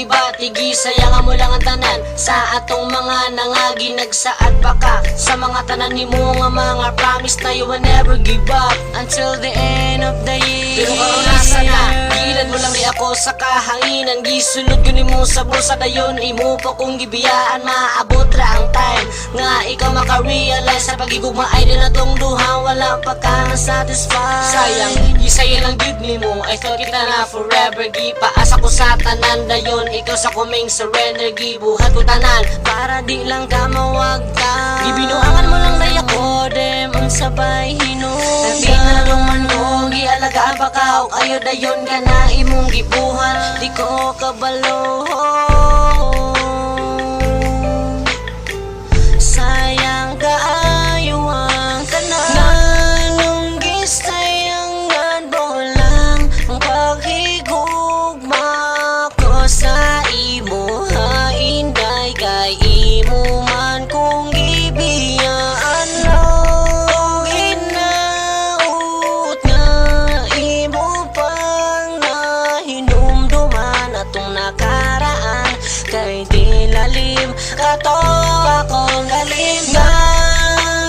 giba, tigi sayangan mo lang ang tanan sa atong mga nangagi nagsaad pa ka sa mga tanan ni mo nga mga promise na you will never give up until the end of the year. Pero karon nasa na, gilan mo lang di ako sa kahanginan, gisunod ko ni mo sa bulsa dayon, imo pa kong gibiyaan, maabot ra ang time nga ikaw maka-realize sa pagigugma ay din na tong duha, wala pa ka na-satisfied. Sayang, isaya lang gud ni mo, I thought kita na forever, gipaasa ko sa tanan dayon, ikaw sa kuming surrender, gibuhat ko tanan para di lang ka mawagta. Gibinuangan mo lang day ako, dem ang sabay hinog. Nagpinaluman ko, gialagaan pa ka o kayo dayon ka na imong gibuhan, di ko kabalo. Sayang kaayo ang tanan, nganong gisayangan mo lang ang paghigugma ko sa imo, hainday kay imo man kung gibiyaan lang. Hinaut nga imo pang nahinumduman atong nakaraan, kay di lalim kato akong galing nga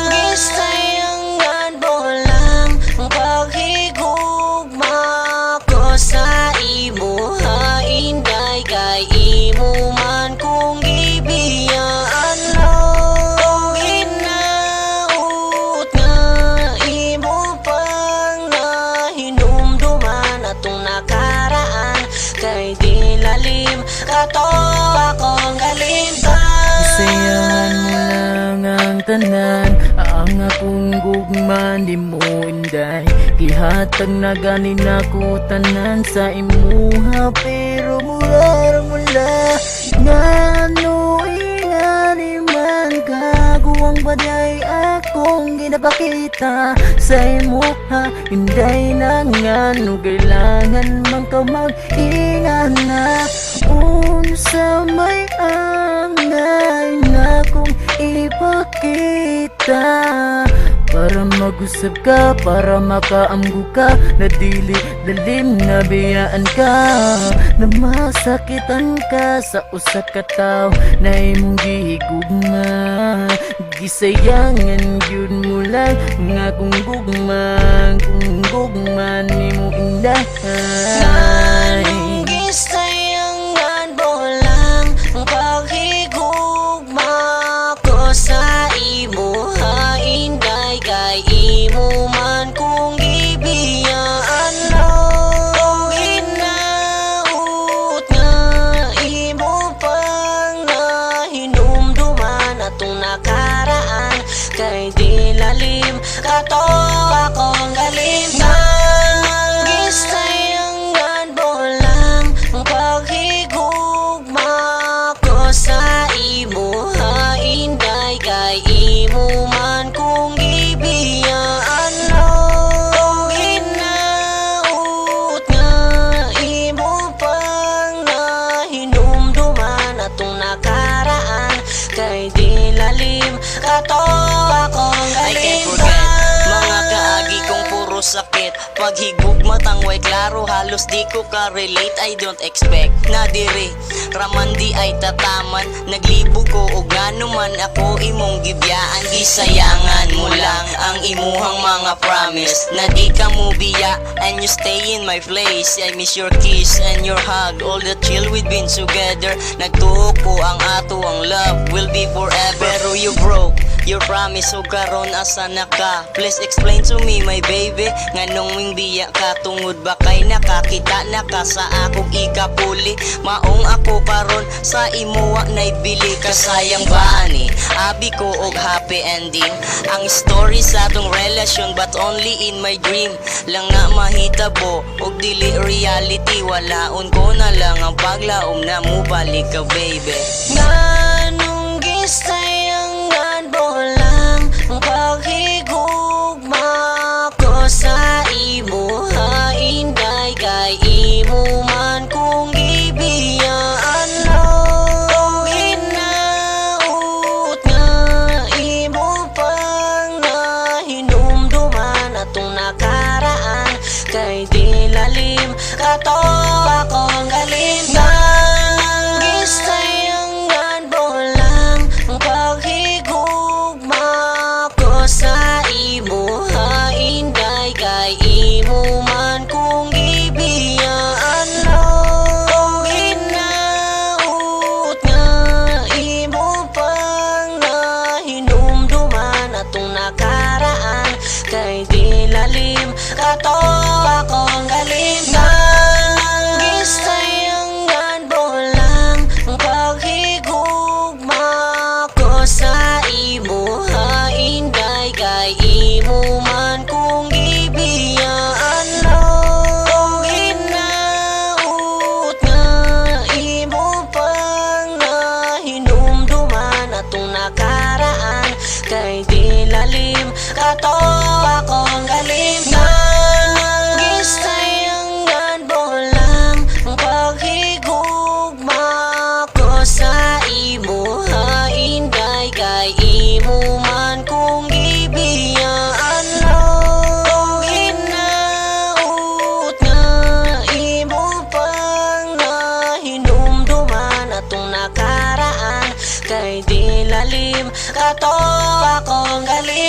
gisayangan mo lang ang paghigugma ko sa imo, hainday kay imo man kung gibiyaan lang. Hinaut nga imo pang nahinumduman atong nakaraan, kay di lalim kato akong galing ka. Sayangan mo lang ang tanan, ang akong gugman di mo inday. Gihatag na ganin ako tanan sa imuha, pero mula ngano ingani man kaguwang baday akong ginapakita sa imuha. Inday na ngano kailangan man ka mag-ingan na unsa may angay na kung ipakita, para mag-usap ka, para makaamgo ka, na dili dalim na biyaan ka, na masakitan ka sa usa ka tawo na imong gihigugma. Gisayangan gyud mo lang nga kung gugma nimo indahay. Gisayangan mo lang ang paghigugma ko sa imo, hainday kay imo man kung gibiyaan lang. Hinaut nga imo pang nahinumduman atong nakaraan, kay di lalim kato akong galing ka. Gisayangan mo lang ang paghigugma ko sa imo, hainday kay imo man kung gibiyaan lang. Hinaut nga imo pang nahinumduman atong nakaraan, kay di lalim kato akong galing ka. Mga kaagi kong puro sakit, paghigugma tangway klaro, halos di ko ka-relate. I don't expect na diri raman di ay tataman, naglibo ko o gano man ako imong gibyaan. Gisayangan mo lang ang imuhang mga promise, na di ka mo biya and you stay in my place. I miss your kiss and your hug, all the chill we've been together. Nagtuo ko ang ato ang love will be forever, pero you broke your promise, o karon asa na ka? Please explain to me my baby, nganong wing biya ka, tungod ba kay nakakita na ka sa akong ikapuli? Maong ako karon sa imuwa naibili ka, sayang ba ani abi ko og happy ending ang story sa atong relasyon, but only in my dream lang nga mahitabo og dili reality. Walaon ko na lang ang paglaom na mo balik ka baby. Nganong gisayangan mo lang ang paghigugma ko sa imo, hainday kay imo man kung gibiyaan lang. Hinaut nga imo pang nahinumduman atong nakaraan, kay di lalim kato akong galing ka. nakaraan kay di lalim. Kato akong galing